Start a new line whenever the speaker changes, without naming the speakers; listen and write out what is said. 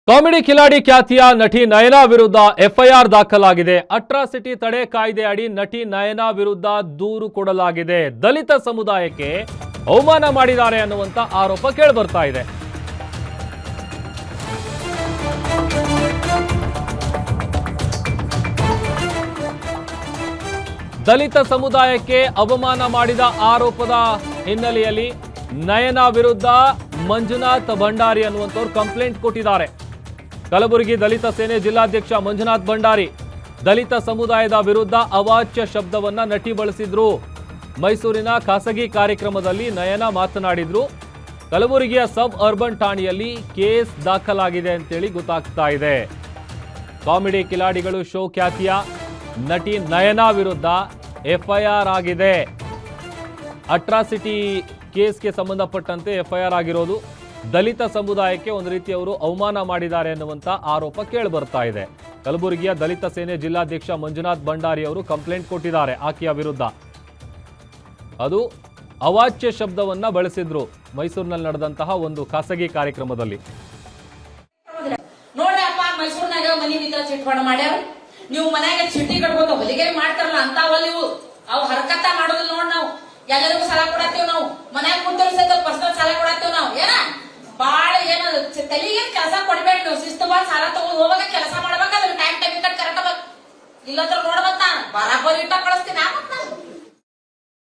Comedy Kiladi ಖ್ಯಾತಿಯ ನಟಿ ನಯನಾ ವಿರುದ್ಧ ಎಫ್ಐಆರ್ ದಾಖಲಾಗಿದೆ. ಅಟ್ರಾಸಿಟಿ ತಡೆ ಕಾಯ್ದೆ ಅಡಿ ನಟಿ ನಯನಾ ವಿರುದ್ಧ ದೂರು ಕೊಡಲಾಗಿದೆ. ದಲಿತ ಸಮುದಾಯಕ್ಕೆ ಅವಮಾನ ಮಾಡಿದ್ದಾರೆ ಅನ್ನುವಂತ ಆರೋಪ ಕೇಳಿಬರ್ತಾ ಇದೆ. ದಲಿತ ಸಮುದಾಯಕ್ಕೆ ಅವಮಾನ ಮಾಡಿದ ಆರೋಪದ ಹಿನ್ನೆಲೆಯಲ್ಲಿ ನಯನಾ ವಿರುದ್ಧ ಮಂಜುನಾಥ್ ಭಂಡಾರಿ ಅನ್ನುವಂಥವ್ರು ಕಂಪ್ಲೇಂಟ್ ಕೊಟ್ಟಿದ್ದಾರೆ. ಕಲಬುರಗಿ ದಲಿತ ಸೇನೆ ಜಿಲ್ಲಾಧ್ಯಕ್ಷ ಮಂಜುನಾಥ್ ಭಂಡಾರಿ ದಲಿತ ಸಮುದಾಯದ ವಿರುದ್ಧ ಅವಾಚ್ಯ ಶಬ್ದವನ್ನ ನಟಿ ಬಳಸಿದ್ರು. ಮೈಸೂರಿನ ಖಾಸಗಿ ಕಾರ್ಯಕ್ರಮದಲ್ಲಿ ನಯನಾ ಮಾತನಾಡಿದ್ರು. ಕಲಬುರಗಿಯ ಸಬ್ ಅರ್ಬನ್ ಠಾಣೆಯಲ್ಲಿ ಕೇಸ್ ದಾಖಲಾಗಿದೆ ಅಂತೇಳಿ ಗೊತ್ತಾಗ್ತಾ ಇದೆ. ಕಾಮಿಡಿ ಕಿಲಾಡಿಗಳು ಶೋ ಖ್ಯಾತಿಯ ನಟಿ ನಯನಾ ವಿರುದ್ಧ ಎಫ್ಐಆರ್ ಆಗಿದೆ. ಅಟ್ರಾಸಿಟಿ ಕೇಸ್ಗೆ ಸಂಬಂಧಪಟ್ಟಂತೆ ಎಫ್ಐಆರ್ ಆಗಿರೋದು. ದಲಿತ ಸಮುದಾಯಕ್ಕೆ ಒಂದು ರೀತಿ ಅವರು ಅವಮಾನ ಮಾಡಿದ್ದಾರೆ ಎನ್ನುವಂತ ಆರೋಪ ಕೇಳಿ ಬರ್ತಾ ಇದೆ. ಕಲಬುರಗಿಯ ದಲಿತ ಸೇನೆ ಜಿಲ್ಲಾಧ್ಯಕ್ಷ ಮಂಜುನಾಥ್ ಭಂಡಾರಿ ಅವರು ಕಂಪ್ಲೇಂಟ್ ಕೊಟ್ಟಿದ್ದಾರೆ ಆಕೆಯ ವಿರುದ್ಧ. ಅದು ಅವಾಚ್ಯ ಶಬ್ದವನ್ನ ಬಳಸಿದ್ರು ಮೈಸೂರಿನಲ್ಲಿ ನಡೆದಂತಹ ಒಂದು ಖಾಸಗಿ ಕಾರ್ಯಕ್ರಮದಲ್ಲಿ.
ನೋಡ್ರಪ್ಪ, ಮೈಸೂರಿನಾಗ ಮನಿ ಬಿದ್ದ ಚಿಟ್ಕೊಂಡ ಮಾಡ್ಯಾರ. ನೀವು ಮನ್ಯಾಗ ಚಿಟ್ಟಿ ಕಟ್ಕೋತ ಹೊಲಿಗೆ ಮಾಡ್ತಾರಲ್ಲ ಅಂತಾವಲ್ಲ ಇವು. ಅವು ಹರಕತ್ತ ಮಾಡೋದಿಲ್ಲ ನೋಡ್. ನಾವು ಎಲ್ಲರಿಗೂ ಸಾಲ ಕೊಡತ್ತೇವ್. ನಾವು ಮನ್ಯಾಗ ಕುಂತಲ್ ಸಹಿತ ಪರ್ಸನಲ್ ಸಾಲ ಕೊಡತ್ತೇವ್. ನಾವು ಏನ ಬಾಳ ಏನ ತಲೆಗೆ ಕೆಲಸ ಕೊಡ್ಬೇಡಿ. ನೀವು ಶಿಸ್ತುಬಾದ್ ಸಾಲ ತಗೊಂಡ್ ಹೋಗಾಗ ಕೆಲಸ ಮಾಡ್ಬೇಕಾದ್ರೆ ಟೈಮ್ ಕಟ್ ಕರೆಕ್ಟ್ ಇಲ್ಲಂದ್ರ ನೋಡ್ಬತ್ ನಾನು ಬರಾಬರಿ ಇಟ್ಟ ಕಳಿಸ್ತೀನಿ.